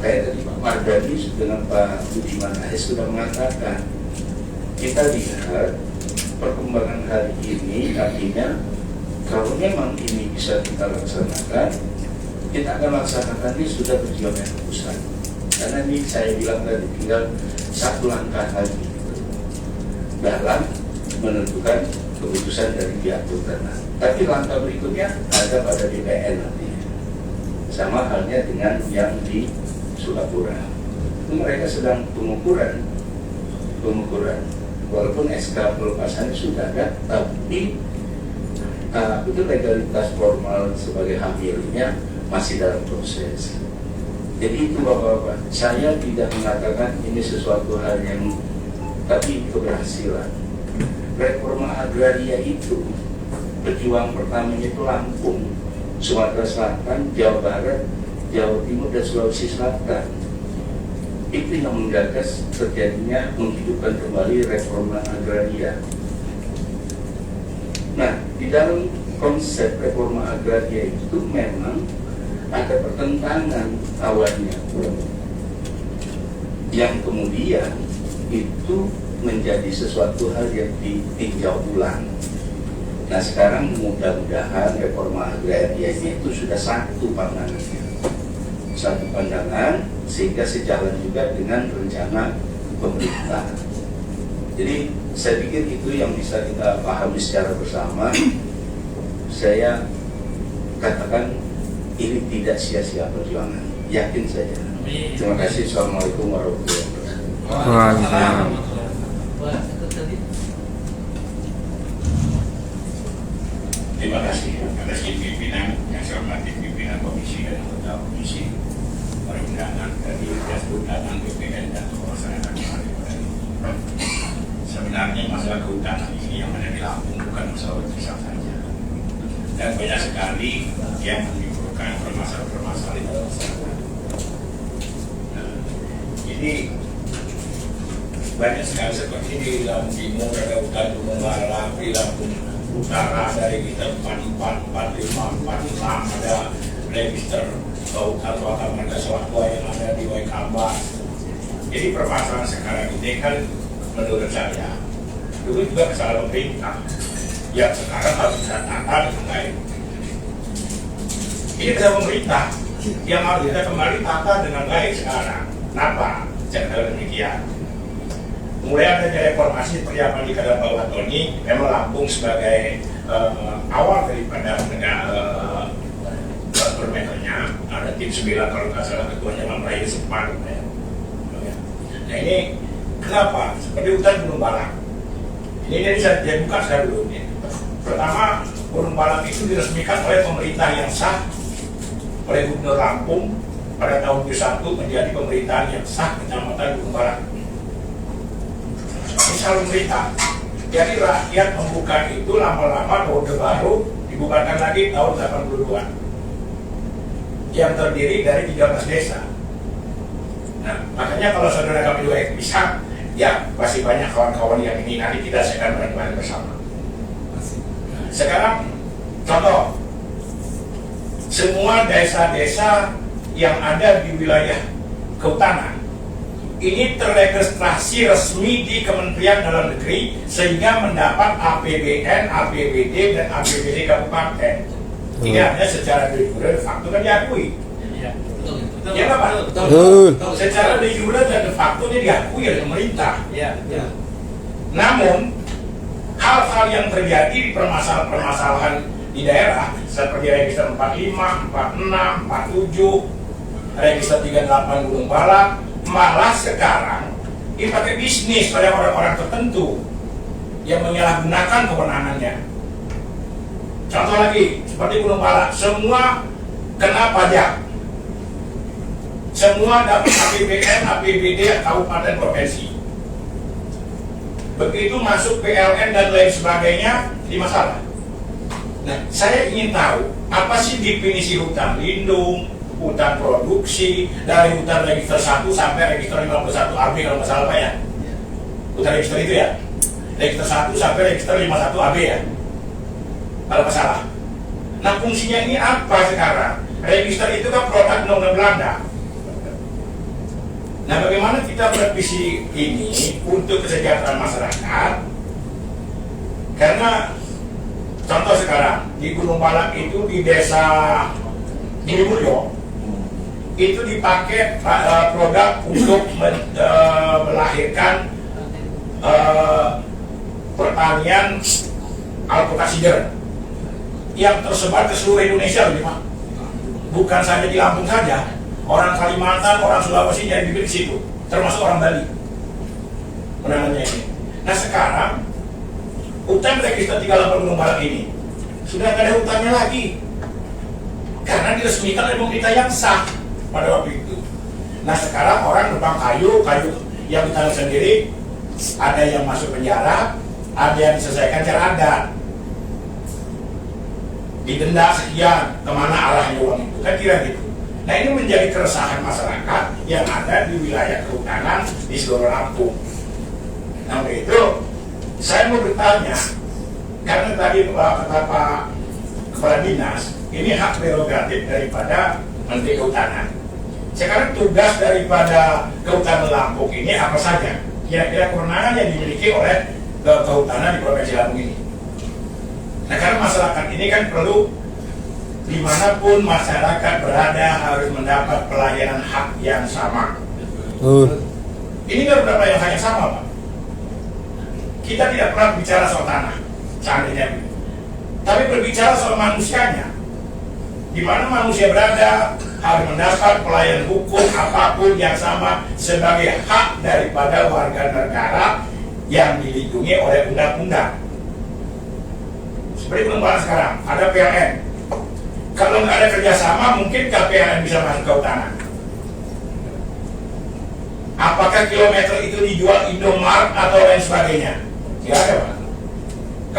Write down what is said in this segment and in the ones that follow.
makanya tadi Pak Mardhani dengan Pak Budiman AS sudah mengatakan, kita lihat perkembangan hari ini, artinya kalau memang ini bisa kita laksanakan, kita akan laksanakan ini sudah berjalan yang pusat. Karena ini saya bilang tadi tinggal satu langkah lagi dalam menentukan keputusan dari pihak Sultanat. Tapi langkah berikutnya ada pada DPN nantinya. Sama halnya dengan yang di Singapura. Mereka sedang pengukuran. Walaupun SK pelepasannya sudah ada, tapi itu legalitas formal sebagai hamilnya masih dalam proses. Jadi itu Bapak-Bapak, saya tidak mengatakan ini sesuatu hal yang, tapi keberhasilan. Reforma agraria itu, pejuang pertamanya itu Lampung, Sumatera Selatan, Jawa Barat, Jawa Timur, dan Sulawesi Selatan. Itu yang menggagas terjadinya menghidupkan kembali reforma agraria. Nah, di dalam konsep reforma agraria itu memang ada pertentangan awalnya, yang kemudian itu menjadi sesuatu hal yang ditinjau ulang. Nah, sekarang mudah-mudahan reforma agraria itu sudah satu pandangan, sehingga sejalan juga dengan rencana pemerintah. Jadi saya pikir itu yang bisa kita pahami secara bersama. Saya katakan ini tidak sia-sia perjuangan, yakin saja. Terima kasih. Assalamualaikum warahmatullahi wabarakatuh. Terima kasih atas pimpinan yang saya hormati, pimpinan komisi dan anggota komisi perundangan dari undangan BPN dan pelaksana kemarin. Sebenarnya masalah kehutanan ini yang ada di Lampung bukan masalah besar saja, dan banyak sekali yang menimbulkan permasalahan itu. Jadi banyak sekali seperti di Lampung Timur ada hutan gunung Balang, di Lampung Utara dari kita 44, 45, 46 ada register hutan suaka marga Sewakwa yang ada di Waikambas. Jadi permasalahan sekarang ini kan menurut saya dulu juga kesalahan pemerintah yang sekarang harus ditata dengan baik. Ini kesalahan pemerintah yang harus kita kembali tata dengan baik sekarang. Kenapa? Saya katakan demikian. Mulai adanya reformasi seperti apa di kata Pak Watoni, memang Lampung sebagai awal daripada negara bermeternya ada tim 9 kalau nggak salah ketuanya Mamraya Sepan. Nah ini kenapa? Seperti hutan Gunung Balang. Ini saya buka sekali dulu. Pertama, Gunung Balang itu diresmikan oleh pemerintah yang sah oleh Gubernur Lampung pada tahun 2001 menjadi pemerintahan yang sah Kecamatan Gunung Balang. Ini selalu pemerintah. Jadi rakyat membuka itu lama-lama Orde Baru dibukakan lagi tahun 82 yang terdiri dari 13 desa. Nah, makanya kalau saudara kami juga bisa, ya pasti banyak kawan-kawan yang ini nanti kita akan bareng-bareng bersama. Sekarang contoh, semua desa-desa yang ada di wilayah kehutanan ini terregistrasi resmi di Kementerian Dalam Negeri sehingga mendapat APBN, APBD, dan APBD kabupaten. Ini artinya secara de jure de facto kan diakui. Ya nggak Pak? Betul. Secara de jure dan de facto ini diakui oleh pemerintah. Namun hal-hal yang terjadi di permasalahan di daerah seperti register 45, 46, 47, register 38 Gunung Balang, malah sekarang dipakai bisnis oleh orang-orang tertentu yang menyalahgunakan kewenangannya. Contoh lagi, seperti Gunung Balang, semua kena pajak, semua dapat APBN, APBD, kabupaten, provinsi. Begitu masuk PLN dan lain sebagainya, di masalah. Nah, saya ingin tahu apa sih definisi hutan lindung, hutan produksi, dari hutan register 1 sampai register 51 AB kalau nggak salah Pak ya. Hutan register itu ya, register 1 sampai register 51 AB ya, kalau nggak salah. Nah, fungsinya ini apa sekarang? Register itu kan produk Undang-Undang Belanda. Nah, bagaimana kita merevisi ini untuk kesejahteraan masyarakat? Karena contoh sekarang di Gunung Palak itu di desa Gilumulyo itu dipakai produk untuk melahirkan pertanian alpukat sider yang tersebar ke seluruh Indonesia, bukan saja di Lampung saja. Orang Kalimantan, orang Sulawesi jadi bibit di situ, termasuk orang Bali. Penanganannya ini. Nah sekarang hutan register 38 Gunung Palak ini sudah tidak ada hutannya lagi karena diresmikan oleh pemerintah yang sah pada waktu itu. Nah sekarang orang nebang kayu yang ditanam sendiri, ada yang masuk penjara, ada yang diselesaikan cara adat, didenda sekian, kemana arahnya uang itu, kan kira gitu. Nah ini menjadi keresahan masyarakat yang ada di wilayah kehutanan di seluruh Lampung. Nah untuk itu saya mau bertanya, karena tadi kata Pak Kepala Dinas, ini hak prerogatif daripada Menteri Kehutanan. Sekarang tugas daripada Kehutanan Lampung ini apa saja? Kira-kira kewenangan yang dimiliki oleh kehutanan di Provinsi Lampung ini. Nah karena masyarakat ini kan perlu dimanapun masyarakat berada harus mendapat pelayanan hak yang sama. Ini kan berapa yang hak yang sama, Pak? Kita tidak pernah bicara soal tanah, seandainya, tapi berbicara soal manusianya. Di mana manusia berada harus mendapat pelayanan hukum apapun yang sama sebagai hak daripada warga negara yang dilindungi oleh undang-undang. Seperti pengembangan sekarang, ada PLN. Kalau nggak ada kerjasama, mungkin PLN bisa masuk ke kehutanan. Apakah kilometer itu dijual Indomaret atau lain sebagainya? Tidak ada, Pak.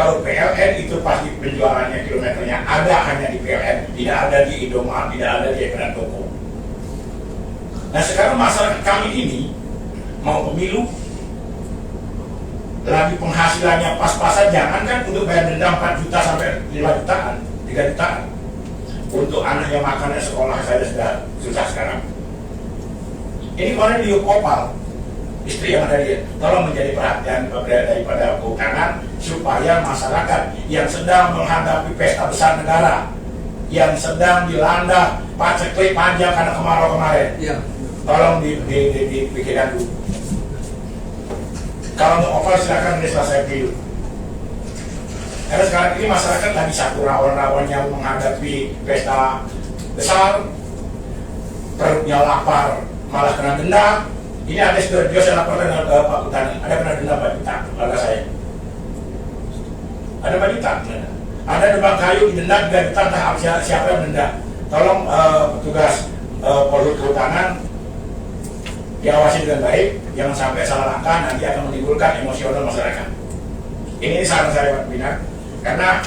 Kalau PLN itu pasti penjualannya kilometernya ada hanya di PLN, tidak ada di Indomaret, tidak ada di ekonomi toko. Nah sekarang masyarakat kami ini mau pemilu, lagi penghasilannya pas-pasan, jangan kan untuk bayar denda 4 juta sampai 5 jutaan, 3 jutaan. Untuk anaknya makannya sekolah saja sudah susah sekarang. Ini kemarin di Yukopal, istri yang ada dia, tolong menjadi perhatian daripada kehutanan supaya masyarakat yang sedang menghadapi pesta besar negara, yang sedang dilanda paceklik panjang karena kemarau kemarin, tolong dipikirkan dulu. Kalau mau oval silakan selesai dulu. Karena sekarang ini masyarakat lagi satu rawan-rawan yang menghadapi pesta besar, perutnya lapar, malah kena denda. Ini ada Sidoarjo saya laporkan ke Pak Kehutanan, ada kena denda 4 juta keluarga saya. Ada 4 juta, ada nebang kayu didenda 3 juta, entah siapa yang denda. Tolong petugas Polhut Kehutanan diawasi dengan baik, jangan sampai salah langkah nanti akan menimbulkan emosional masyarakat. Ini saran saya Pak Bina, karena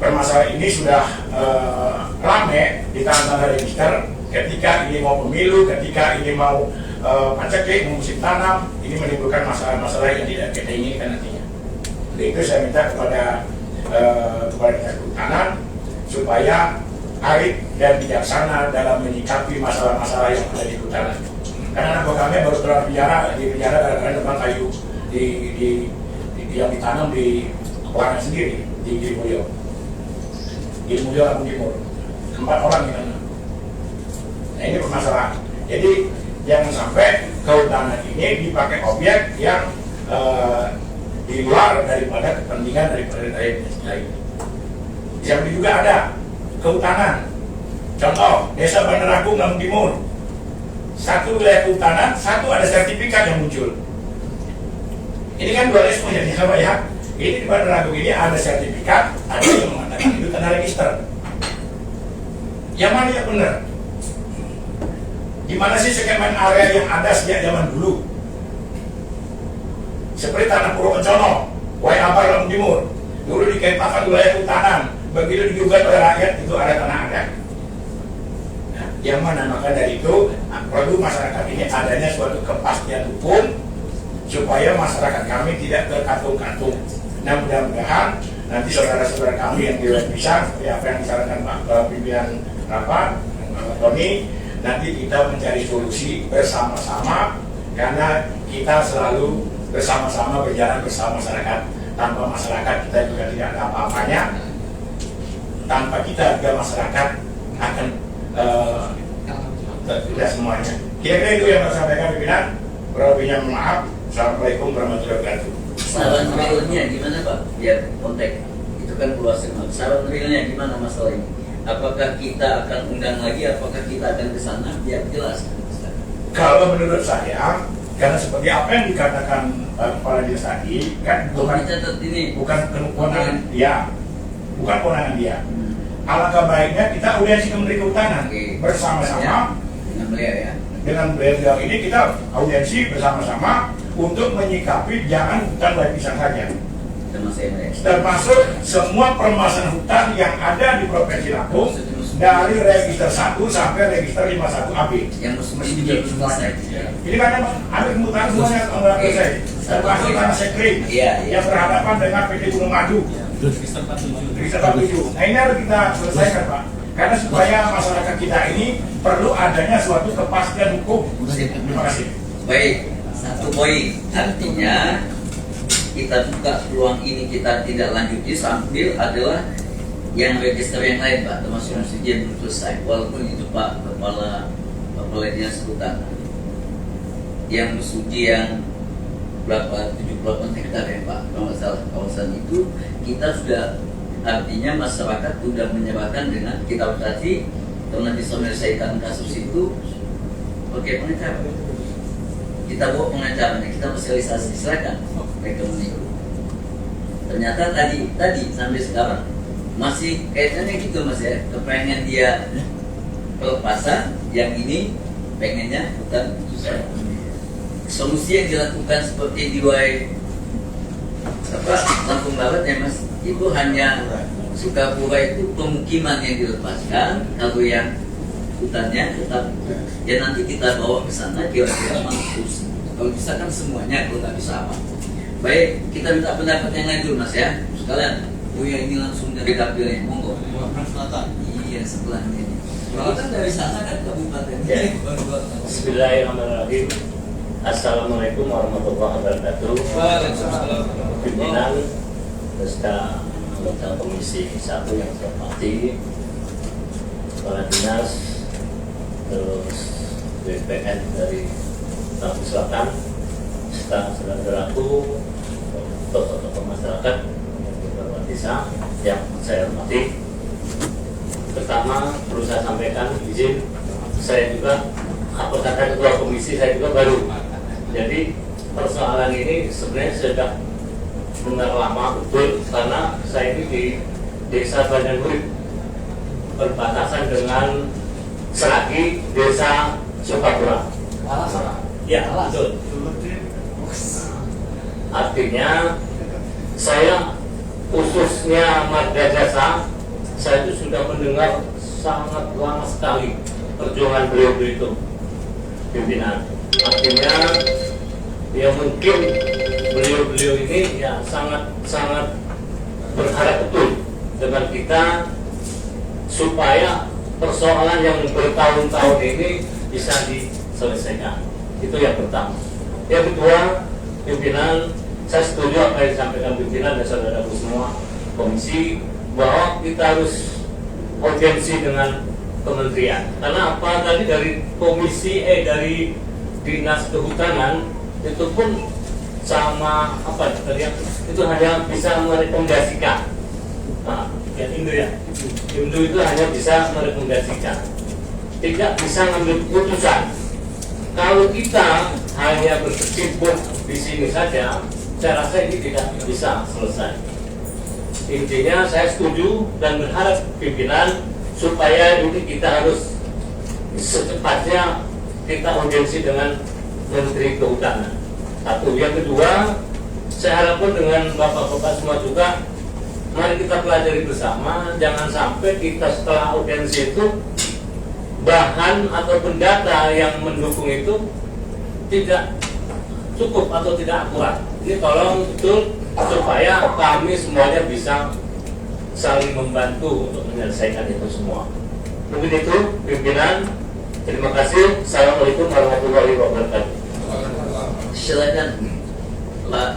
permasalahan ini sudah rame di tangan register. Ketika ini mau pemilu, ketika ini mau paceklik, mau musim tanam, ini menimbulkan masalah-masalah yang tidak kita inginkan nantinya. Jadi itu saya minta kepada Kehutanan supaya arif dan bijaksana dalam menyikapi masalah-masalah yang ada di kehutanan. Karena anak buah kami baru keluar di penjara karena nebang kayu yang ditanam di Kuangan sendiri di Gilumulyo, Lampung Timur, 4 orang di sana. Nah ini permasalahan. Jadi jangan sampai kehutanan ini dipakai objek yang di luar daripada kepentingan daripada lain. Di samping juga ada kehutanan. Contoh Desa Bandar Agung Lampung Timur, satu wilayah kehutanan, satu ada sertifikat yang muncul. Ini kan dualisme ya, Pak ya. Ini di Bandar Agung ini ada sertifikat, ada yang mengatakan itu tanah register. Yang mana yang benar? Di mana sih skemen area yang ada sejak zaman dulu? Seperti tanah Purwokencono, Wai Abar Lampung Timur, dulu dikatakan wilayah kehutanan, begitu digugat oleh rakyat itu ada tanah adat. Nah, yang mana maka dari itu perlu masyarakat ini adanya suatu kepastian hukum supaya masyarakat kami tidak terkatung-katung. Nah mudah-mudahan nanti saudara-saudara kami yang di luar bisa, seperti apa yang disarankan Pak Pimpinan Rapat, Tony, nanti kita mencari solusi bersama-sama, karena kita selalu bersama-sama berjalan bersama masyarakat. Tanpa masyarakat kita juga tidak ada apa-apanya. Tanpa kita juga masyarakat akan tidak semuanya. Kira-kira itu yang saya sampaikan pimpinan. Berapa maaf. Assalamualaikum warahmatullahi wabarakatuh. Saran realnya gimana Pak? Biar konteks itu kan luas banget. Saran realnya gimana masalah ini? Apakah kita akan undang lagi? Apakah kita akan ke sana? Biar jelas. Kalau menurut saya, karena seperti apa yang dikatakan kepala dinas tadi, kan bukan kewenangan dia, bukan kewenangan dia. Alangkah baiknya kita audiensi ke Menteri Kehutanan bersama-sama dengan beliau ini, kita audiensi bersama-sama untuk menyikapi jangan hutan baik pisang saja, termasuk semua permasalahan hutan yang ada di Provinsi Lampung dari register 1 sampai register 51 AB yang mesti selesai. Ini kan ada kemudian semuanya selesai, termasuk tanah sekring yang berhadapan dengan PT Gunung Madu register 47. Nah, ini harus kita selesaikan Pak, karena supaya masyarakat kita ini perlu adanya suatu kepastian hukum. Terima kasih. Baik, satu poin, artinya kita buka peluang ini, kita tidak lanjuti sambil adalah yang register yang lain Pak, termasuk yang belum selesai. Walaupun itu Pak Kepala Dinas Kehutanan yang mesuji yang berapa 78 hektar ya Pak, kalau nggak salah kawasan itu, kita sudah, artinya masyarakat sudah menyerahkan dengan kita berarti karena bisa menyelesaikan kasus itu pakai pengacara. Kita bawa pengacaranya, kita sosialisasi, silakan rekomendasi. Ternyata tadi sampai sekarang masih kaitannya gitu Mas ya, kepengen dia pelepasan, yang ini pengennya bukan susah. Solusi yang dilakukan seperti di Lampung Barat ya Mas, itu hanya Sukapura itu pemukiman yang dilepaskan, kalau yang hutannya tetap ya nanti kita bawa ke sana kira-kira mampus. Kalau bisa kan semuanya, kalau nggak bisa apa. Baik, kita minta pendapat yang lain dulu Mas ya. Sekalian, Buya ini langsung dari dapilnya, monggo. Selatan. Iya, sebelahnya ini. Kalau kan dari sana kan kabupaten. Ya. Bismillahirrahmanirrahim. Assalamualaikum warahmatullahi wabarakatuh. Waalaikumsalam. Pimpinan beserta anggota Komisi 1 yang saya hormati, kepala dinas, terus BPN dari Lampung Selatan, serta saudara-saudaraku, tokoh-tokoh masyarakat yang saya hormati. Pertama, perlu saya sampaikan izin, saya juga apa kata ketua komisi, saya juga baru. Jadi persoalan ini sebenarnya sudah benar lama betul, karena saya ini di Desa Banjarnuri, perbatasan dengan Seragi, Desa Sukapura. Ya, betul. Artinya saya khususnya Marga Jasa, saya itu sudah mendengar sangat lama sekali perjuangan beliau itu, pimpinan. Artinya ya mungkin beliau ini ya sangat berharap betul dengan kita supaya persoalan yang bertahun-tahun ini bisa diselesaikan. Itu yang pertama. Yang kedua, pimpinan, saya setuju apa yang disampaikan pimpinan dan saudaraku semua komisi, bahwa kita harus urgensi dengan kementerian. Karena apa, tadi dari komisi dari dinas kehutanan itu pun sama apa tadi, itu hanya bisa merekomendasikan. Nah, ya Indo itu hanya bisa merekomendasikan, tidak bisa mengambil keputusan. Kalau kita hanya berkecimpung di sini saja, saya rasa ini tidak bisa selesai. Intinya saya setuju dan berharap pimpinan supaya ini kita harus secepatnya kita urgensi dengan Menteri Kehutanan. Satu. Yang kedua, saya harapkan dengan bapak-bapak semua juga, mari kita pelajari bersama, jangan sampai kita setelah urgensi itu bahan ataupun data yang mendukung itu tidak cukup atau tidak akurat. Ini tolong betul supaya kami semuanya bisa saling membantu untuk menyelesaikan itu semua. Mungkin itu pimpinan. Terima kasih. Assalamualaikum warahmatullahi wabarakatuh. Silakan Pak.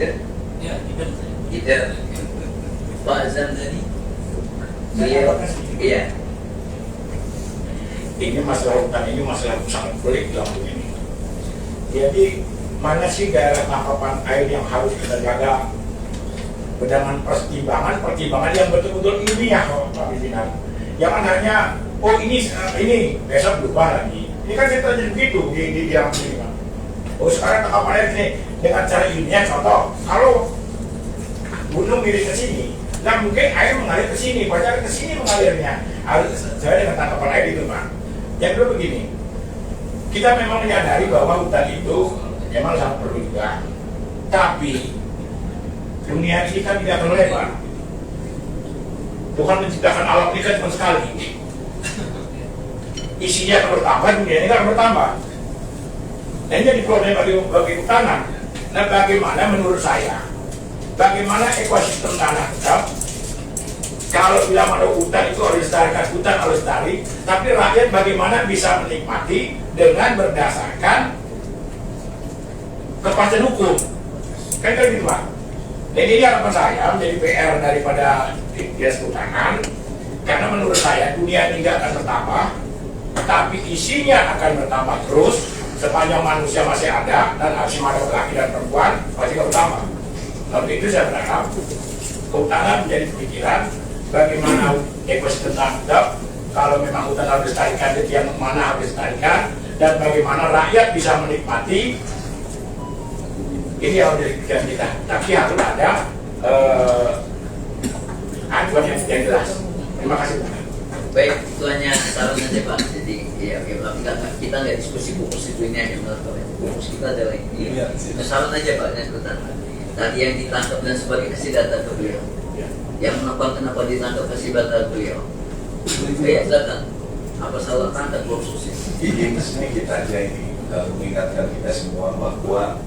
Ya, Tidak. Pak Zamdani. Beliau. Iya. Ini masalah hutan ini masalah sangat pelik dalam begini. Jadi mana sih daerah tangkapan air yang harus kita jaga dengan pertimbangan yang betul-betul ilmiah, Pak Pimpinan. Jangan hanya ini besok berubah lagi. Ini kan kita jadi begitu di yang ini, Pak. Oh sekarang tangkapan air ini dengan cara ilmiah, contoh kalau gunung miring ke sini, nah mungkin air mengalir ke sini, padahal ke sini mengalirnya. Harus sesuai dengan tangkapan air itu, Pak. Yang kedua begini, kita memang menyadari bahwa hutan itu memang sangat perlu juga, tapi dunia ini kan tidak terlebar. Tuhan menciptakan alam ini kan cuma sekali. Isinya akan bertambah, dunia ini akan bertambah. Dan jadi problem bagi hutanan. Nah bagaimana menurut saya, bagaimana ekosistem tanah tetap? Kalau bilang ada hutan itu harus dilestarikan, hutan harus lestari, tapi rakyat bagaimana bisa menikmati dengan berdasarkan kepastian hukum, kan gitu Pak. Jadi ini harapan saya menjadi PR daripada Dinas Kehutanan, karena menurut saya dunia ini tidak akan bertambah, tapi isinya akan bertambah terus sepanjang manusia masih ada dan masih ada laki dan perempuan pasti akan bertambah. Lalu itu saya berharap kehutanan menjadi pikiran. Bagaimana ekosistem tetap, kalau memang hutan harus dilestarikan, yang mana harus dilestarikan, dan bagaimana rakyat bisa menikmati, ini yang harus dipikiran kita. Tapi harus ada acuan yang jelas. Terima kasih. Baik, itu hanya saran saja Pak. Jadi ya kita nggak diskusi fokus itu, ini hanya menurut fokus kita adalah ini. Saran aja Pak, sebentar. Tadi yang ditangkap dan sebagai kasih data ke beliau. Yang kenapa ditangkap kasih data beliau? Kayak silakan. Apa salah tangkap khususnya? Ini sebenarnya kita aja ini mengingatkan kita semua bahwa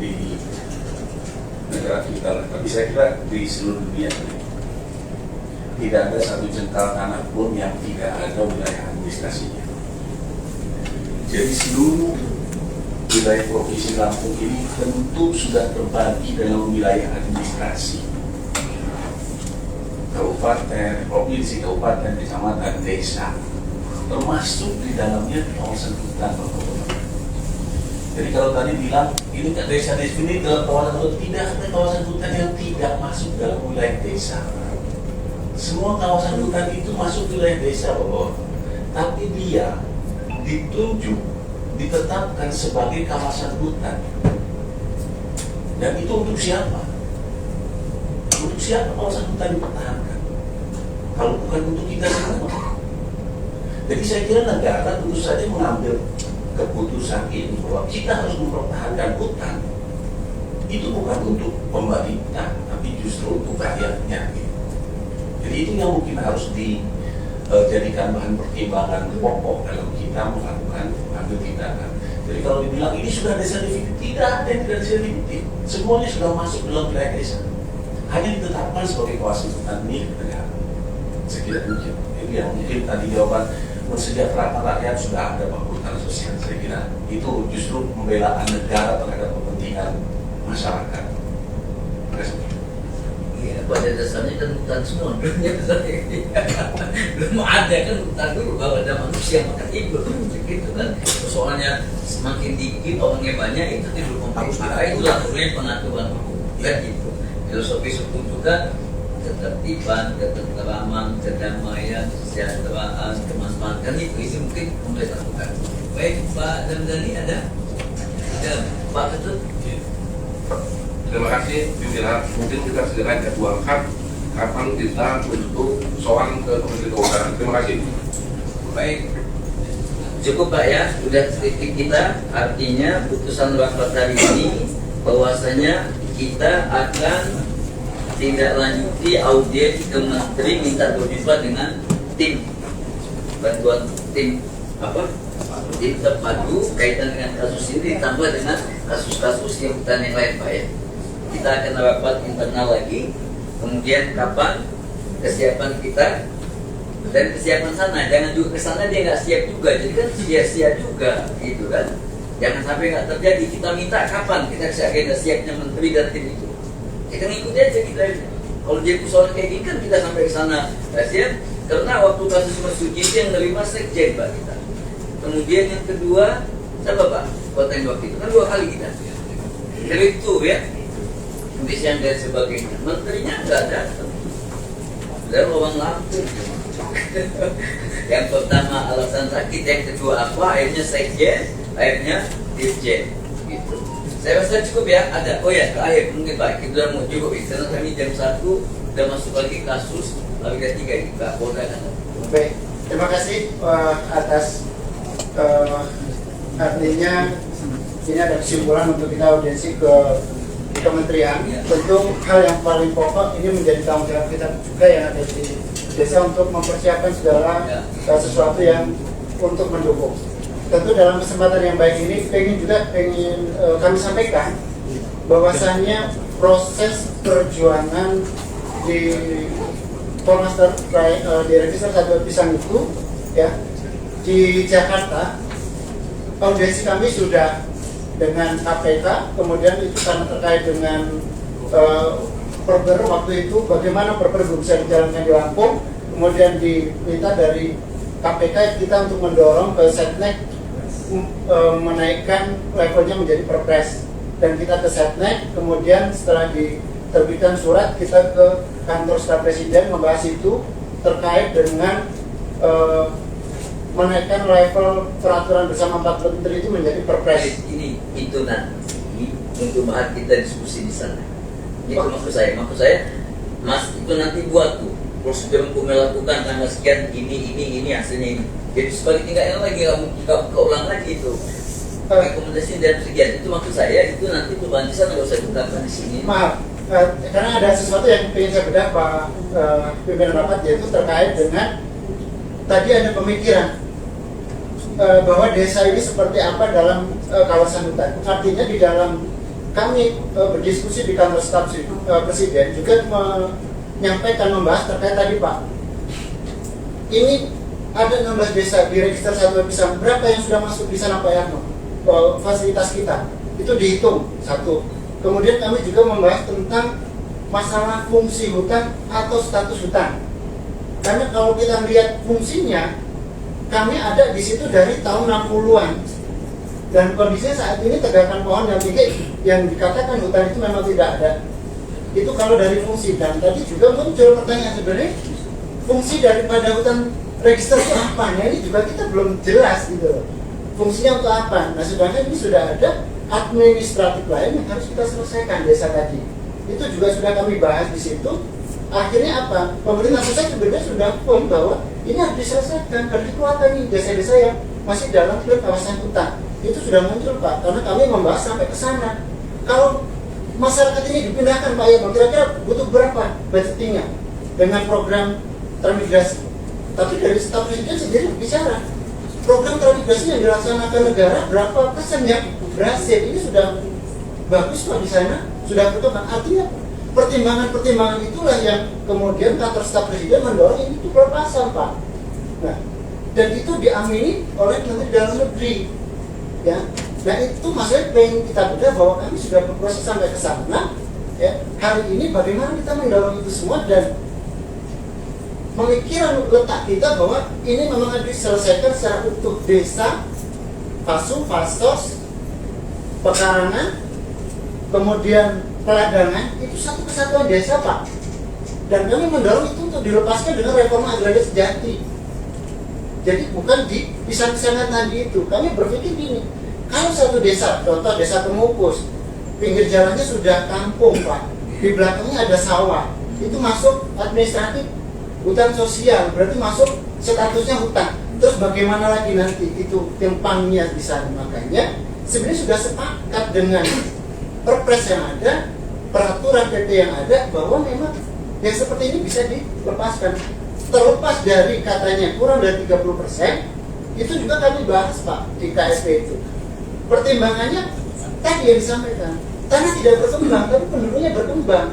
di negara kita, tapi saya kira di seluruh dunia tidak ada satu jengkal tanah pun yang tidak ada wilayah administrasinya. Jadi seluruh wilayah Provinsi Lampung ini tentu sudah terbagi dalam wilayah administrasi, kabupaten, provinsi, kabupaten, kecamatan, desa, termasuk di dalamnya kawasan hutan. Jadi kalau tadi bilang ini kan desa di sini dalam kawasan hutan, tidak ada kawasan hutan yang tidak masuk dalam wilayah desa. Semua kawasan hutan itu masuk wilayah desa, Bapak. Tapi dia ditunjuk, ditetapkan sebagai kawasan hutan. Dan itu untuk siapa? Untuk siapa kawasan hutan dipertahankan? Kalau bukan untuk kita semua. Jadi saya kira negara tentu saja mengambil keputusan ini bahwa kita harus mempertahankan hutan. Itu bukan untuk pemerintah, tapi justru untuk rakyatnya. Jadi itu yang mungkin harus dijadikan bahan pertimbangan pokok dalam kita melakukan pengambil tindakan. Jadi kalau dibilang ini sudah desa definitif, tidak ada yang tidak desa definitif. Semuanya sudah masuk dalam wilayah desa. Hanya ditetapkan sebagai kawasan hutan milik negara. Saya kira demikian. Itu yang mungkin tadi jawaban mensejahterakan rakyat sudah ada hutan sosial. Saya kira itu justru pembelaan negara terhadap kepentingan masyarakat. Terima kasih. Pada dasarnya kan hutan semua dunia belum ada kan hutan dulu bahwa ada manusia makan ibu gitu kan. Soalnya semakin dikit orangnya banyak itu tidak mempengaruhi, itulah sebenarnya pengaturan hukum kan gitu. Filosofi hukum juga ketertiban, ketentraman, kedamaian, kesejahteraan, kemanfaatan itu mungkin pemerintah lakukan. Baik Pak Zamdani ada Pak Ketut. Terima kasih pimpinan. Mungkin kita segera jadwalkan kapan kita untuk soal ke Kementerian Kehutanan. Terima kasih. Baik, cukup Pak ya, sudah titik kita. Artinya putusan rapat hari ini bahwasanya kita akan tidak lanjuti audit ke Menteri minta berjumpa dengan tim bantuan tim tim terpadu kaitan dengan kasus ini ditambah dengan kasus-kasus yang hutan yang lain Pak ya. Kita akan rapat internal lagi, kemudian kapan kesiapan kita dan kesiapan sana. Jangan juga ke sana dia nggak siap juga, jadi kan sia-sia juga gitu kan. Jangan sampai nggak terjadi. Kita minta kapan kita bisa agenda siapnya menteri dan tim itu, kita ngikuti aja kita aja. Kalau dia persoalan kayak gini kan kita sampai ke sana nggak siap. Karena waktu kasus Mesuji itu yang nerima sekjen Pak kita. Kemudian yang kedua siapa Pak? Kota yang waktu itu kan 2 kali kita. Direktur ya, kemudian dan sebagainya. Menterinya nggak datang. Dan orang langsung. Yang pertama alasan sakit, yang kedua apa? Akhirnya sekjen, akhirnya dirjen. Gitu. Saya rasa cukup ya. Ada. Oh ya, terakhir mungkin Pak, kita mau cukup karena kami jam 1 udah masuk lagi kasus Liga 3 ini Pak Polda kan. Baik, terima kasih atas artinya ini ada kesimpulan untuk kita audiensi ke kementerian. Tentu hal yang paling pokok ini menjadi tanggung jawab kita juga yang ada di desa untuk mempersiapkan segala sesuatu yang untuk mendukung. Tentu dalam kesempatan yang baik ini pengen kami sampaikan bahwasannya proses perjuangan di Polmaster di Register 1 Pisang itu ya di Jakarta, audiensi kami sudah dengan KPK, kemudian itu karena terkait dengan Perber waktu itu bagaimana Perber bisa dijalankan di Lampung, kemudian diminta dari KPK kita untuk mendorong ke Setnek menaikkan levelnya menjadi Perpres, dan kita ke Setnek, kemudian setelah diterbitkan surat kita ke kantor staf presiden membahas itu terkait dengan menaikkan level peraturan bersama 4 menteri itu menjadi Perpres. Ini itu nanti untuk bahan kita diskusi di sana. Itu maksud saya, Mas itu nanti buat tuh prosedur untuk melakukan tanggal sekian ini hasilnya ini. Jadi sebagai tingkatnya lagi nggak ulang lagi itu. Rekomendasi dan sekian itu maksud saya itu nanti tuh bahan di sana nggak usah digunakan di sini. Maaf, karena ada sesuatu yang ingin saya bedah Pak pimpinan rapat, yaitu terkait dengan tadi ada pemikiran bahwa desa ini seperti apa dalam kawasan hutan. Artinya di dalam kami berdiskusi di kantor staf presiden juga menyampaikan membahas terkait tadi Pak. Ini ada 16 desa di register 1 Pisang. Berapa yang sudah masuk di sana Pak Yarno? Fasilitas kita itu dihitung satu. Kemudian kami juga membahas tentang masalah fungsi hutan atau status hutan. Karena kalau kita melihat fungsinya, kami ada di situ dari tahun 60-an. Dan kondisinya saat ini tegakan pohon yang tinggi yang dikatakan hutan itu memang tidak ada. Itu kalau dari fungsi. Dan tadi juga muncul pertanyaan sebenarnya fungsi daripada hutan register itu apa? Nah ini juga kita belum jelas gitu loh. Fungsinya untuk apa? Nah sedangkan ini sudah ada administratif lain yang harus kita selesaikan desa tadi. Itu juga sudah kami bahas di situ. Akhirnya apa? Pemerintah pusat sebenarnya sudah pun bahwa ini harus diselesaikan, harus dikeluarkan nih desa-desa yang masih dalam kawasan hutan. Itu sudah muncul Pak, karena kami membahas sampai ke sana. Kalau masyarakat ini dipindahkan Pak Yama, kira-kira butuh berapa budgetingnya dengan program transmigrasi? Tapi dari staf presiden sendiri bicara program transmigrasi yang dilaksanakan negara berapa persen yang berhasil. Ini sudah bagus Pak di sana, sudah berkembang. Artinya pertimbangan-pertimbangan itulah yang kemudian kantor staf presiden mendorong ini itu perpasan Pak. Nah, dan itu diamini oleh Menteri Dalam Negeri. Ya, nah itu maksudnya pengen kita bedah bahwa kami sudah berproses sampai ke sana. Ya, hari ini bagaimana kita mendorong itu semua dan pemikiran letak kita bahwa ini memang harus diselesaikan secara utuh desa, pasu, fasos, pekarangan, kemudian peladangan itu satu kesatuan desa Pak. Dan kami mendorong itu untuk dilepaskan dengan reforma agraria sejati. Jadi bukan dipisah-pisahkan tadi itu. Kami berpikir gini, kalau satu desa, contoh desa Kemukus, pinggir jalannya sudah kampung Pak, di belakangnya ada sawah, itu masuk administratif hutan sosial, berarti masuk statusnya hutan. Terus bagaimana lagi nanti itu tempangnya di sana? Makanya sebenarnya sudah sepakat dengan perpres yang ada, peraturan PP yang ada, bahwa memang yang seperti ini bisa dilepaskan. Terlepas dari katanya kurang dari 30%, itu juga kami bahas Pak di KSP itu. Pertimbangannya tadi yang disampaikan, tanah tidak berkembang, tapi penduduknya berkembang.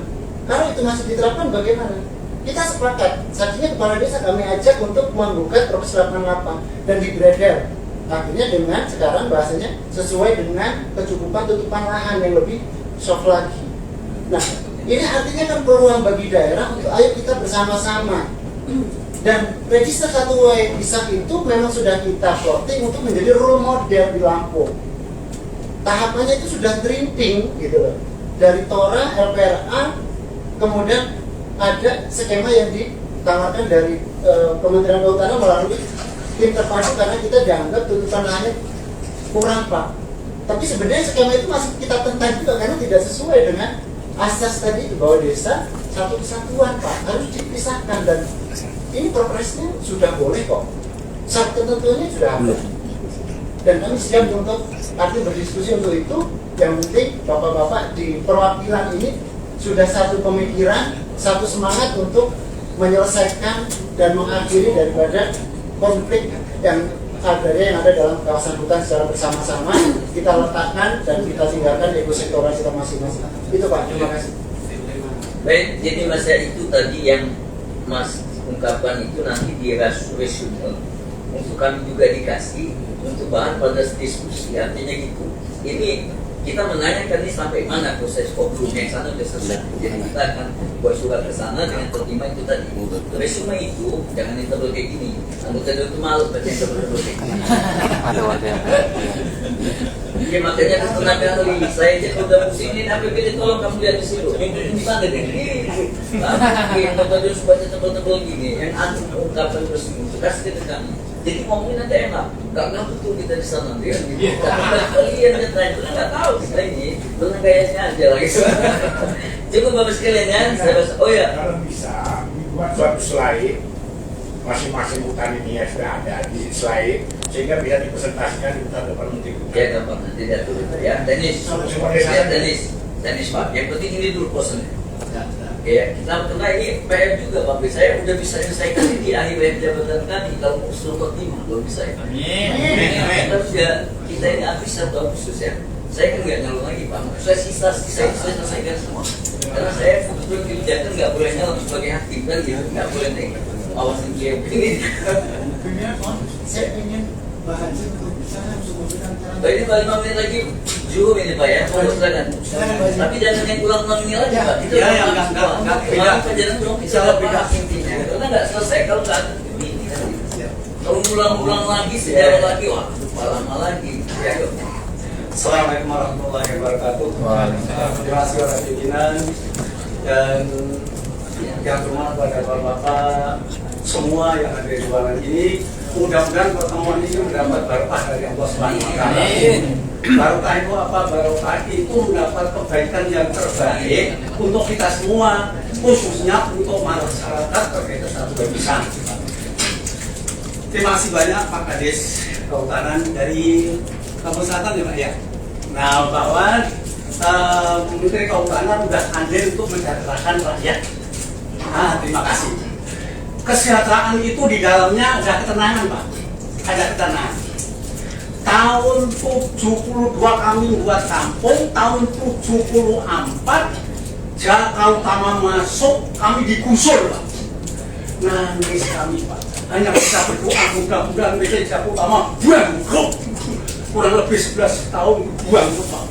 Kalau itu masih diterapkan bagaimana? kita sepakat, tadinya kepala desa kami ajak untuk menggugat Perpres 88 dan digradel. Akhirnya dengan sekarang bahasanya sesuai dengan kecukupan tutupan lahan yang lebih soft lagi. Nah, ini artinya kan peluang bagi daerah untuk ayo kita bersama-sama. Dan register 1W bisa itu memang sudah kita plotting untuk menjadi role model di Lampung. Tahapannya itu sudah drinting gitu loh. Dari Tora, LPRA, kemudian ada skema yang ditawarkan dari Kementerian Kehutanan melalui tim terpadu karena kita dianggap tuntutan lahannya kurang, Pak. Tapi sebenarnya skema itu masih kita tentang juga karena tidak sesuai dengan asas tadi di bawah desa satu kesatuan, Pak. Harus dipisahkan dan ini Perpresnya sudah boleh kok. Syarat ketentuannya sudah ada. Dan kami siap untuk berdiskusi untuk itu. Yang penting Bapak-bapak di perwakilan ini sudah satu pemikiran, satu semangat untuk menyelesaikan dan mengakhiri daripada konflik yang agraria yang ada dalam kawasan hutan secara bersama-sama kita letakkan dan kita tinggalkan ekosektoral kita masing-masing. Itu Pak, terima kasih. Baik, jadi Mas itu tadi yang Mas ungkapkan itu nanti di resume untuk kami juga dikasih untuk bahan pada diskusi. Artinya gitu, ini kita menanyakan ini sampai mana proses oknum yang sana sudah selesai. Jadi kita akan buat surat ke sana dengan pertimbangan itu tadi. Resume itu jangan interval kayak gini. Anggota itu malu baca interval kayak gini. Ya makanya kesenangan kali saya jadi udah musim ini APBD tolong kamu lihat di situ. Minggu ini mana deh? Tapi yang baca tebel-tebel gini, yang anti ungkapan resmi itu kasih ke kami. Jadi ngomongin nanti enak, nggak betul kita di sana dia. Kalian nyetain, kita nggak tahu kita ini, dengan gayanya aja lah gitu. Cukup bapak sekalian ya, saya rasa, oh ya. Kalau bisa dibuat suatu slide, masing-masing hutan ini ya sudah ada di slide, sehingga bisa dipresentasikan di hutan depan menteri. Ya gampang nanti dia turun ya, Denis, ya Denis Pak. Yang penting ini dulu posennya. Ya, kita kena ini PR juga Pak. Saya udah bisa selesaikan ini di akhir jabatan kami. Kalau usul tertima, belum bisa. Amin. Terus ya kita ini habis 1 Agustus ya. Saya kan nggak nyalon lagi Pak. Saya saya selesaikan semua. Karena saya betul kebijakan nggak boleh nyalon sebagai hakim kan ya, nggak boleh nih. Awasin dia begini. Saya ingin bahan untuk bicara Pak ini paling 5 menit lagi. Cukup ini Pak ya, silakan. Tapi jangan yang ulang 6 menit lagi Pak. Kita nggak pelajaran dong, kita bahas intinya. Karena nggak selesai kalau nggak ini. Kalau ulang-ulang lagi, sejarah lagi, wah lama lagi. Assalamualaikum warahmatullahi wabarakatuh. Terima kasih para pimpinan dan yang berhormat pada bapak-bapak semua yang ada di ruangan ini. Mudah-mudahan pertemuan ini mendapat barokah dari Allah Subhanahu wa Ta'ala. Barokah itu apa? Barokah itu mendapat kebaikan yang terbaik untuk kita semua, khususnya untuk masyarakat terkait satu bisa. Terima kasih banyak Pak Kades Kehutanan dari Kampung Selatan ya Pak ya. Nah bahwa Menteri Kehutanan sudah andil untuk mensejahterakan rakyat. Nah terima kasih. Kesejahteraan itu di dalamnya ada ketenangan Pak, ada ketenangan. Tahun 72 kami buat kampung, tahun 74 Jakarta Utama masuk, kami digusur Pak. Nangis kami Pak, hanya bisa berdoa mudah-mudahan bisa Jakarta Utama bangkrut. Kurang lebih 11 tahun bangkrut Pak.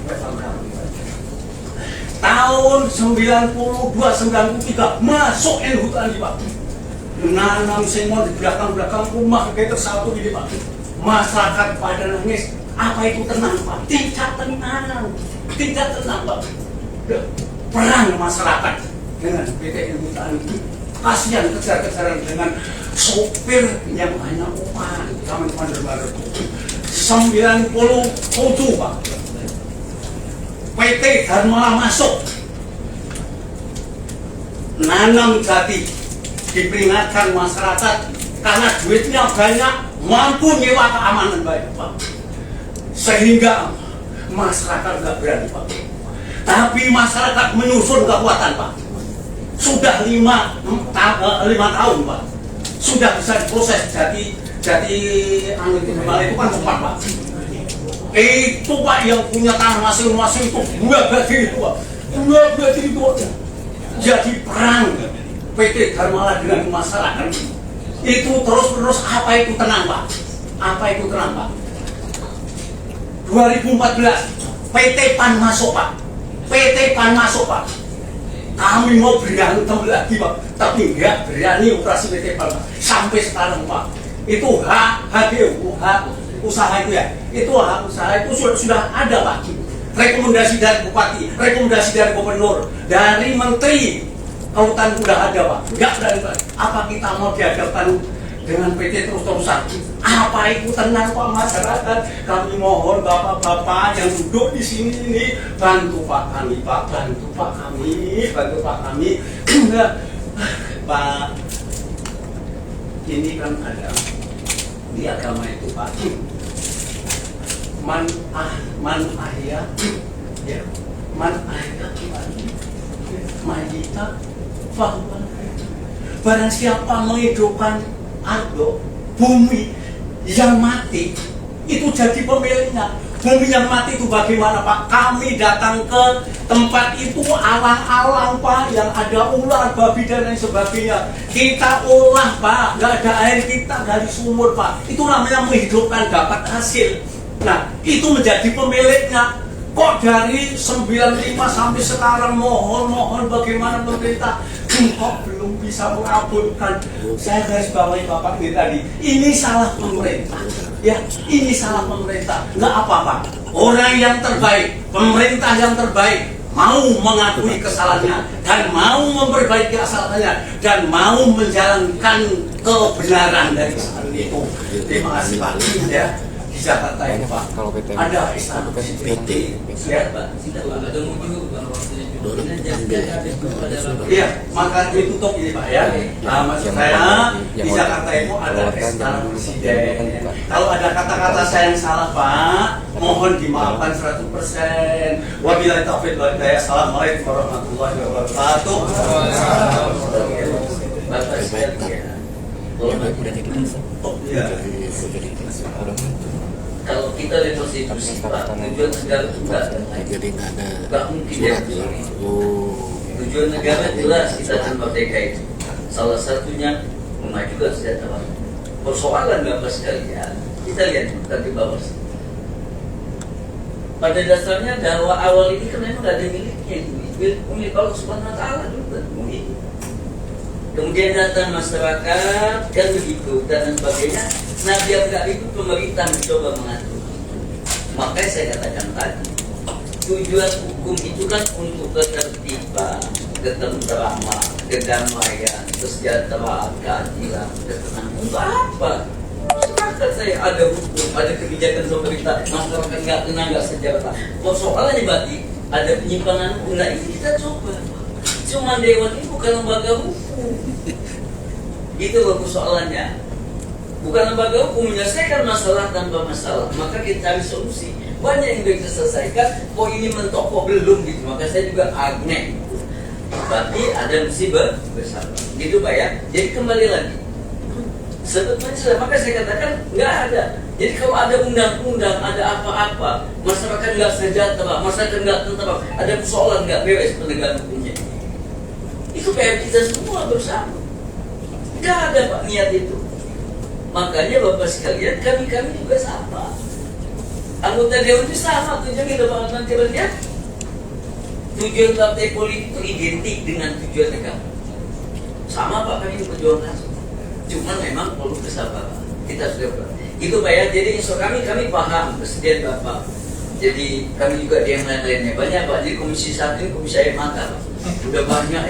Tahun 92-93 masuk hutan Pak. Nanam semua di belakang rumah kita satu ini Pak. Masyarakat pada nangis. Apa itu tenang Pak? Tidak tenang Pak. Perang masyarakat dengan PT Hutan itu. Kasihan kejar-kejaran dengan sopir yang hanya upah. Kami bandar-bandar 97 Pak. PT Dharma masuk. Nanam jati. Diperingatkan masyarakat karena duitnya banyak, mampu nyewa keamanan baik Pak, sehingga masyarakat nggak berani Pak. Tapi masyarakat menyusun kekuatan Pak. Sudah 5 tahun Pak, sudah bisa diproses. Jadi itu kan tempat Pak. Itu Pak yang punya tanah masing-masing itu 2 berarti itu Pak, 2 berarti itu jadi perang. PT Dharma dengan masyarakat itu terus-menerus. Apa itu tenang Pak? Apa itu tenang Pak? 2014 PT PAN masuk Pak. PT PAN masuk Pak. Kami mau berantem lagi Pak, tapi nggak berani operasi PT PAN Pak. Sampai sekarang Pak, itu hak usaha itu ya, itu hak usaha itu sudah ada Pak. Rekomendasi dari bupati, rekomendasi dari gubernur, dari menteri Kehutanan sudah ada Pak. Nggak berani Pak. Apa kita mau dihadapkan dengan PT terus-terusan? Apa itu tenang Pak masyarakat? Kami mohon bapak-bapak yang duduk di sini ini bantu Pak kami Pak, bantu Pak kami, bantu Pak kami. Pak, ini kan ada di agama itu Pak. Man ahya, ya, man ahya mayita bahwa barang siapa menghidupkan ardo bumi yang mati itu jadi pemiliknya. Bumi yang mati itu bagaimana Pak? Kami datang ke tempat itu alang-alang Pak, yang ada ular, babi dan lain sebagainya. Kita olah Pak, nggak ada air kita dari sumur Pak. Itu namanya menghidupkan, dapat hasil. Nah itu menjadi pemiliknya. Kok dari 95 sampai sekarang mohon bagaimana pemerintah kok belum bisa mengabulkan? Saya garis bawahi Bapak ini tadi, ini salah pemerintah. Ya, ini salah pemerintah. Nggak apa-apa. Orang yang terbaik, pemerintah yang terbaik mau mengakui kesalahannya dan mau memperbaiki kesalahannya dan mau menjalankan kebenaran dari kesalahan itu. Terima kasih Pak. Ya. Di Jakarta ini Pak, ada istana PT, ya Pak, iya, maka ditutup ini Pak ya. Nah, maksud saya di Jakarta itu ada istana presiden. Kalau ada kata-kata saya yang salah Pak, mohon dimaafkan 100%. Wabillahi taufiq wal hidayah. Assalamualaikum warahmatullahi wabarakatuh. Bapak sekalian, kalau kita lihat konstitusi Pak, tujuan negara itu nggak mungkin ya. Tujuan negara jelas kita akan merdeka itu. Salah satunya memajukan sejahtera. Persoalan Bapak sekalian, kita lihat di bawah. Pada dasarnya dakwah awal ini kan memang nggak ada miliknya, milik Allah Subhanahu Wa Taala juga. Kemudian datang masyarakat kan begitu dan sebagainya. Nah biar nggak itu pemerintah mencoba mengatur. Makanya saya katakan tadi, tujuan hukum itu kan untuk ketertiban, ketentraman, kedamaian, kesejahteraan, keadilan, ketenangan. Untuk apa? Sepakat saya ada hukum, ada kebijakan pemerintah, masyarakat nggak tenang, nggak sejahtera. Soalnya berarti ada penyimpangan hukum. Nah ini kita coba. Cuma dewan ini bukan lembaga hukum. Gitu loh persoalannya. Bukan lembaga hukum menyelesaikan masalah tanpa masalah. Maka kita cari solusi. Banyak yang bisa selesaikan. Kok ini mentok, kok belum gitu. Maka saya juga agnek. Berarti ada musibah besar. Gitu Pak ya. Jadi kembali lagi. Sebetulnya sudah. Maka saya katakan nggak ada. Jadi kalau ada undang-undang, ada apa-apa, masyarakat nggak sejahtera, masyarakat nggak tentram, ada persoalan nggak beres penegakan hukumnya. Itu PR kita semua bersama. Nggak ada Pak niat itu. Makanya Bapak sekalian, kami juga sama. Anggota dewan itu sama tujuan kita Pak nantinya. Tujuan partai politik itu identik dengan tujuan negara. Sama Pak kami perjuangkan. Cuma memang perlu kesabaran. Kita sudah itu Pak ya. Jadi insya kami paham kesedihan Bapak. Jadi kami juga di yang lain-lainnya banyak Pak. Jadi komisi 1 ini komisi air mata Pak. Udah banyak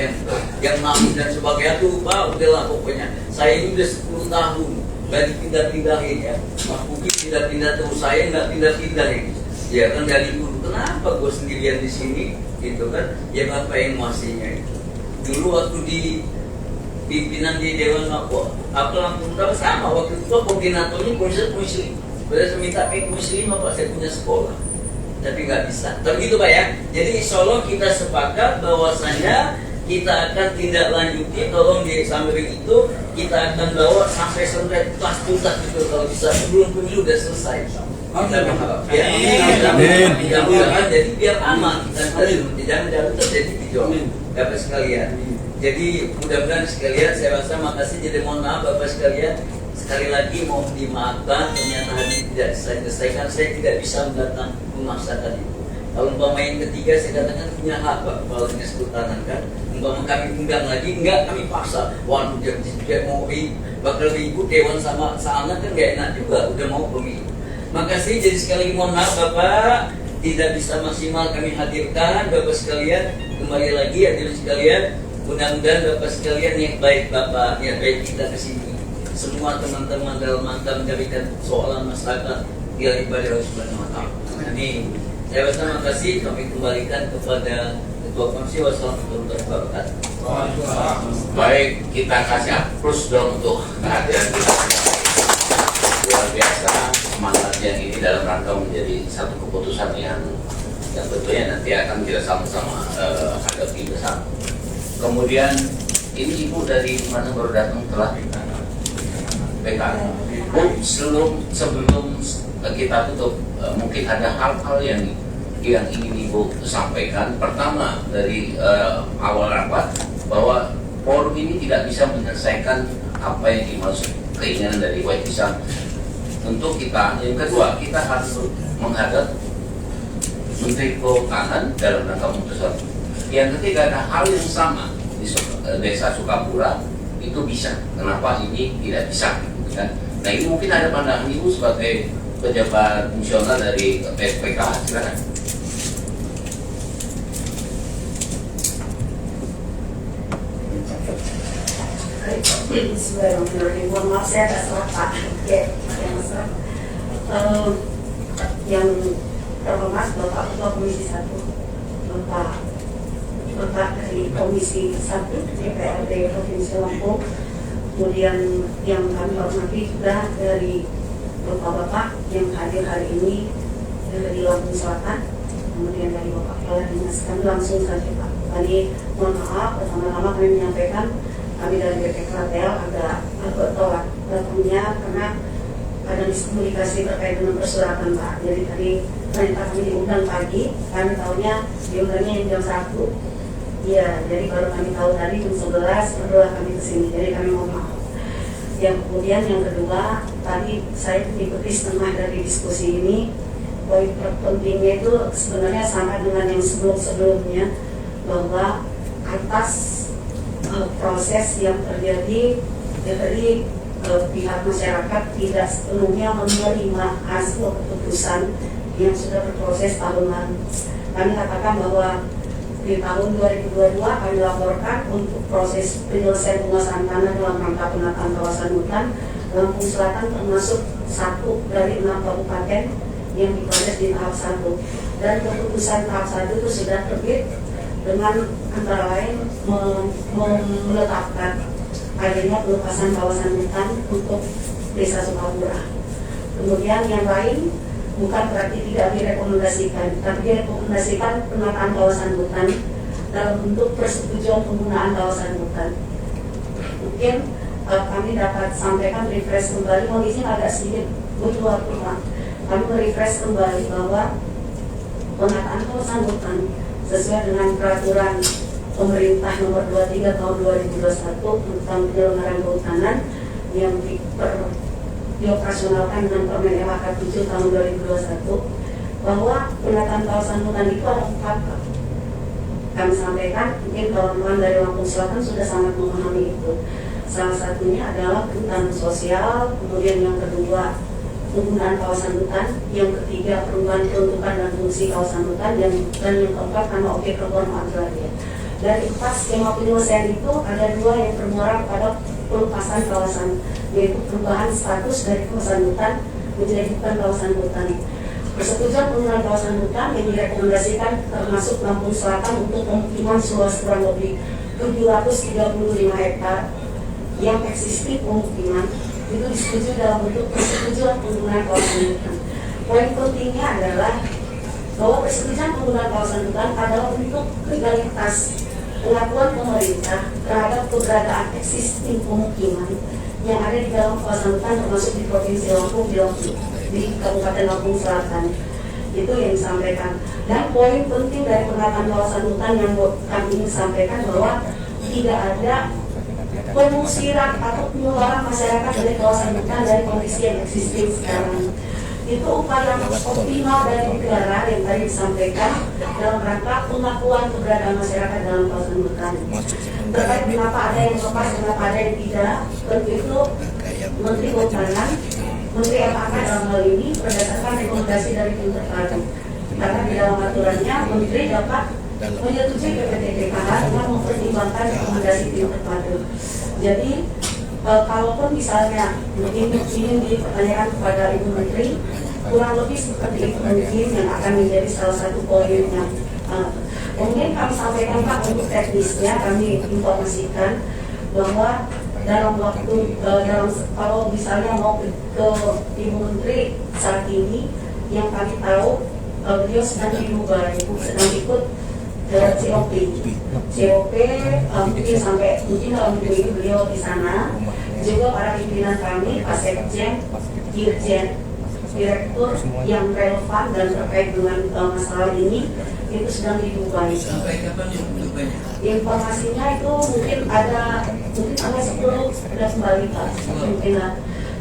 yang nangis dan sebagainya tuh Pak. Udahlah pokoknya. Saya ini udah 10 tahun. Gak dipindah-pindahin ya. Mas Buki pindah-pindah terus, saya nggak pindah-pindahin. Ya kan dari dulu, kenapa gue sendirian di sini gitu kan? Ya Bapak yang masihnya itu. Dulu waktu di pimpinan di Dewan apa Lampung Utara sama, waktu itu koordinatornya komisi 5. Saya minta komisi 5 Pak, saya punya sekolah. Tapi nggak bisa. Tapi gitu Pak ya. Jadi insya Allah kita sepakat bahwasanya kita akan tindak lanjuti, tolong di samping itu kita akan bawa sampai kelas tuntas itu kalau bisa sebelum pemilu udah selesai. Kita berharap ya, jadi biar aman dan jangan terjadi kejauhan. Dapat sekalian. Jadi mudah-mudahan sekalian, saya rasa makasih. Jadi mohon maaf Bapak sekalian, sekali lagi mohon dimaafkan ternyata hari tidak saya selesaikan. Saya tidak bisa mendatang memaksakan itu. Kalau umpama yang ketiga saya katakan punya hak Pak Kepala Dinas Kehutanan kan. Umpama kami undang lagi, enggak kami paksa. Waduh dia mau bakal ribut dewan sama sangat kan gak enak juga. Udah mau pemilu. Makasih. Jadi sekali lagi mohon maaf Bapak, tidak bisa maksimal kami hadirkan. Bapak sekalian, kembali lagi hadirin sekalian. Mudah-mudahan Bapak sekalian yang baik Bapak, yang baik kita kesini. Semua teman-teman dalam rangka menjadikan soalan masyarakat dia ibadah Allah Subhanahu wa Ta'ala. Ini saya rasa makasih, kami kembalikan kepada Ketua Komisi. Wassalamualaikum warahmatullahi wabarakatuh. Baik, kita kasih aplaus dong untuk kehadiran kita. Luar biasa semangatnya ini dalam rangka menjadi satu keputusan yang tentunya nanti akan kita sama-sama hadapi bersama. Kemudian ini Ibu dari mana baru datang telah PKN. Bu, sebelum kita tutup, mungkin ada hal-hal yang ingin Ibu sampaikan. Pertama dari awal rapat bahwa forum ini tidak bisa menyelesaikan apa yang dimaksud keinginan dari White Islam. Untuk kita, yang kedua kita harus menghadap Menteri Kehutanan dalam rangka memutuskan. Yang ketiga ada hal yang sama di Desa Sukapura itu bisa. Kenapa ini tidak bisa? Kan? Nah ini mungkin ada pandangan Ibu sebagai pejabat fungsional dari PSPK. Silakan. Bismillahirrahmanirrahim. Mohon maaf saya agak salah Pak. Yang terhormat Bapak Ketua Komisi 1, Bapak dari Komisi 1 DPRD Provinsi Lampung, kemudian yang kami hormati juga dari Bapak-Bapak yang hadir hari ini dari Lampung Selatan, kemudian dari Bapak Kepala Dinas. Kami langsung saja Pak. Tadi mohon maaf, pertama-tama kami menyampaikan kami dari BP Klatel agak telat datangnya karena ada miskomunikasi terkait dengan persuratan Pak. Jadi tadi ternyata kami diundang pagi, kami tahunya diundangnya yang jam 1. Iya, jadi baru kami tahu tadi jam 11 barulah kami kesini. Jadi kami mohon maaf. Yang kemudian yang kedua, tadi saya mengikuti setengah dari diskusi ini. Poin terpentingnya itu sebenarnya sama dengan yang sebelum-sebelumnya, bahwa atas proses yang terjadi dari pihak masyarakat tidak sepenuhnya menerima hasil keputusan yang sudah berproses tahun lalu. Kami katakan bahwa di tahun 2022 kami laporkan untuk proses penyelesaian penguasaan tanah dalam rangka penataan kawasan hutan Lampung Selatan termasuk 1 dari 6 kabupaten yang diproses di tahap 1. Dan keputusan tahap 1 itu sudah terbit dengan antara lain menetapkan adanya pelepasan kawasan hutan untuk Desa Sukapura. Kemudian yang lain bukan berarti tidak direkomendasikan, tapi direkomendasikan penataan kawasan hutan dalam bentuk persetujuan penggunaan kawasan hutan. Mungkin kami dapat sampaikan refresh kembali, mohon izin agak sedikit butuh waktu Pak. Kami merefresh kembali bahwa penataan kawasan hutan sesuai dengan peraturan pemerintah nomor 23 tahun 2021 tentang penyelenggaraan kehutanan yang dioperasionalkan dengan Permen LHK 7 tahun 2021, bahwa penataan kawasan hutan itu ada 4. Kami sampaikan, mungkin kawan-kawan dari Lampung Selatan sudah sangat memahami itu. Salah satunya adalah hutan sosial, kemudian yang kedua penggunaan kawasan hutan, yang ketiga perubahan peruntukan dan fungsi kawasan hutan, dan yang keempat karena objek reforma agraria. Dari 4 skema penyelesaian itu ada 2 yang bermuara pada pelepasan kawasan, yaitu perubahan status dari kawasan hutan menjadi bukan kawasan hutan. Persetujuan penggunaan kawasan hutan yang direkomendasikan termasuk Lampung Selatan untuk pemukiman seluas kurang lebih 735 hektar yang existing pemukiman itu disetujui dalam bentuk persetujuan penggunaan kawasan hutan. Poin pentingnya adalah bahwa persetujuan penggunaan kawasan hutan adalah bentuk legalitas pengakuan pemerintah terhadap keberadaan existing pemukiman yang ada di dalam kawasan hutan termasuk di Provinsi Lampung, di Kabupaten Lampung Selatan. Itu yang disampaikan. Dan poin penting dari penataan kawasan hutan yang kami ingin sampaikan bahwa tidak ada pengusiran atau pengeluaran masyarakat dari kawasan hutan dari kondisi yang existing sekarang. Itu upaya optimal dari negara yang tadi disampaikan dalam rangka pengakuan keberadaan masyarakat dalam kawasan hutan. Terkait kenapa ada yang lepas, kenapa ada yang tidak, tentu itu Menteri Kehutanan, Menteri MAK dalam hal ini berdasarkan rekomendasi dari tim terpadu. Karena di dalam aturannya Menteri dapat menyetujui PPTPKH dengan mempertimbangkan rekomendasi tim terpadu. Jadi kalaupun misalnya ini dipertanyakan kepada Ibu Menteri, kurang lebih seperti itu mungkin yang akan menjadi salah satu poin yang mungkin kami sampaikan Pak untuk teknisnya. Kami informasikan bahwa dalam waktu kalau misalnya mau ke Ibu Menteri saat ini, yang kami tahu beliau sedang di Dubai, sedang ikut ke COP mungkin sampai dalam minggu ini beliau di sana. Juga para pimpinan kami, Pak Sekjen, Dirjen, Direktur yang relevan dan terkait dengan masalah ini itu sedang di Dubai. Informasinya itu mungkin ada 10 sudah kembali Pak, mungkin lah.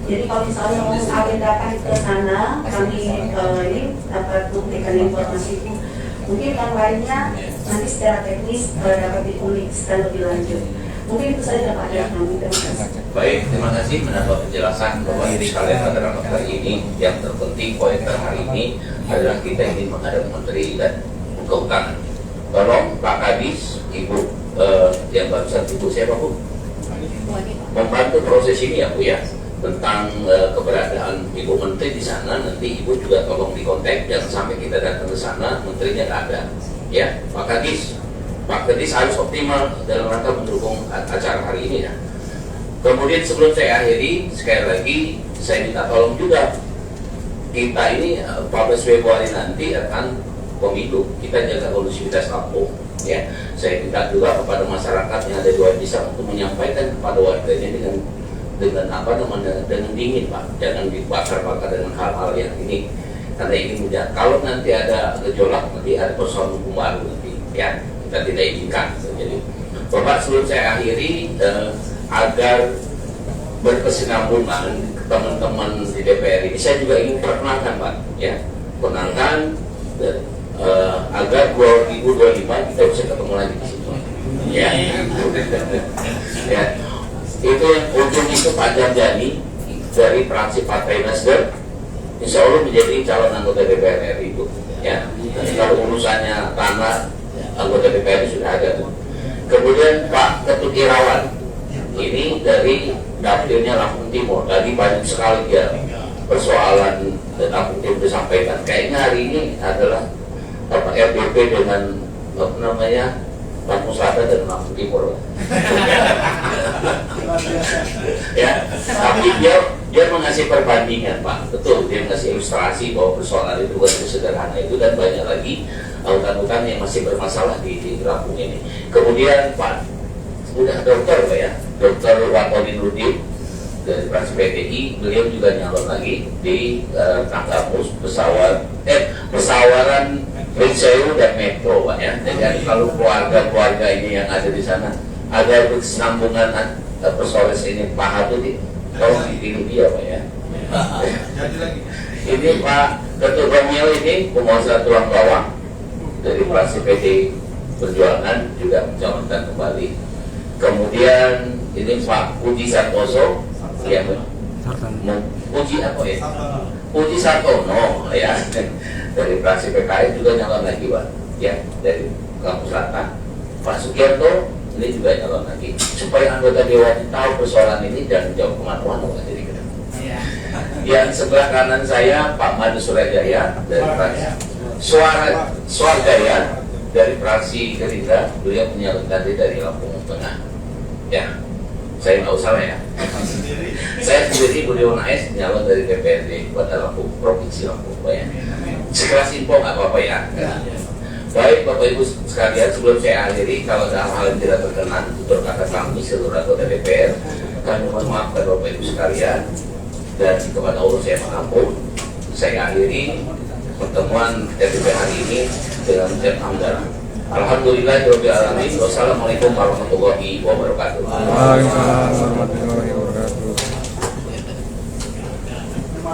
Jadi kalau misalnya mau mengagendakan ke sana, kami ini dapat memberikan informasi itu. Mungkin yang lainnya nanti secara teknis dapat dikomunikasikan lebih lanjut. Mungkin itu saja Pak dari kami. Terima kasih. Baik, terima kasih mendapat penjelasan Bapak Ibu sekalian pada rapat hari ini. Yang terpenting poin hari ini adalah kita ingin menghadap Menteri dan Kehutanan. Tolong Pak Kadis, Ibu yang barusan Ibu siapa Bu? Membantu proses ini ya Bu ya, tentang keberadaan Ibu Menteri di sana. Nanti Ibu juga tolong dikontak, jangan sampai kita datang ke sana menterinya nggak ada. Ya, Pak Kadis. Pak Kadis harus optimal dalam rangka mendukung acara hari ini ya. Kemudian sebelum saya akhiri, sekali lagi saya minta tolong juga. Kita ini 14 Februari nanti akan pemilu, kita jaga kondisivitas Lampung ya. Saya minta juga kepada masyarakat yang ada di Wajisa untuk menyampaikan kepada warganya dengan apa namanya, dengan dingin Pak, jangan dibakar-bakar dengan hal-hal yang ini, karena ini mudah. Kalau nanti ada gejolak, nanti ada persoalan hukum baru nanti ya, kita tidak inginkan. Jadi Bapak, sebelum saya akhiri, agar berkesinambungan teman-teman di DPR ini, saya juga ingin perkenalkan Pak ya, perkenalkan agar 2025 kita bisa ketemu lagi di situ ya. Ya, itu yang ujung itu Pak Janjani dari fraksi Partai Nasdem, insya Allah menjadi calon anggota DPR RI itu ya. Dan kalau urusannya tanah, anggota DPR sudah ada tuh. Kemudian Pak Ketut Irawan ini dari dapilnya Lampung Timur. Tadi banyak sekali ya persoalan dan Lampung Timur disampaikan. Kayaknya hari ini adalah RDP dengan apa namanya, Lampung Selatan dan Lampung Timur. Ya, tapi dia mengasih perbandingan Pak. Betul, dia mengasih ilustrasi bahwa persoalan itu bukan sederhana itu, dan banyak lagi hutan-hutan yang masih bermasalah di Lampung ini. Kemudian Pak sudah dokter Pak ya, Dr. Watodin Rudin dari fraksi PDI, beliau juga nyalon lagi di Tanggamus Pesawaran Prinsewu dan Metro Pak ya. Jadi kalau keluarga ini yang ada di sana ada kesinambungan persoalan ini Pak Hatun, tolong dipilih dia Pak ya. Ini Pak Ketua Romeo ini penguasa tulang bawang dari fraksi PDI Perjuangan juga mencalonkan kembali. Kemudian ini Pak Puji Santoso ya, Puji apa ya? Puji Sartono ya, dari fraksi PKS juga nyalon lagi Pak ya, dari Lampung Selatan. Pak Sugiarto ini juga nyalon lagi, supaya anggota Dewan tahu persoalan ini dan jauh kemana-mana Pak. Jadi yang sebelah kanan saya Pak Madu Surajaya dari fraksi Suarjaya dari fraksi Gerindra, beliau menyalonkan diri dari Lampung Tengah. Ya, saya nggak usah ya. Saya sendiri Budiwan AS nyalon dari DPRD pada Lampung, Provinsi Lampung Pak ya. Sekelas info nggak apa-apa ya. Baik Bapak Ibu sekalian, sebelum saya akhiri, kalau ada hal yang tidak berkenan tutur kata kami seluruh anggota DPR, kami mohon maaf kepada Bapak Ibu sekalian, dan kepada Allah saya mengampun. Saya akhiri pertemuan DPR hari ini dengan mengucapkan hamdalah Alhamdulillahirobbilalamin. Wassalamualaikum warahmatullahi wabarakatuh. Waalaikumsalam warahmatullahi wabarakatuh.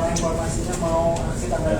Informasinya mau aksi tanggal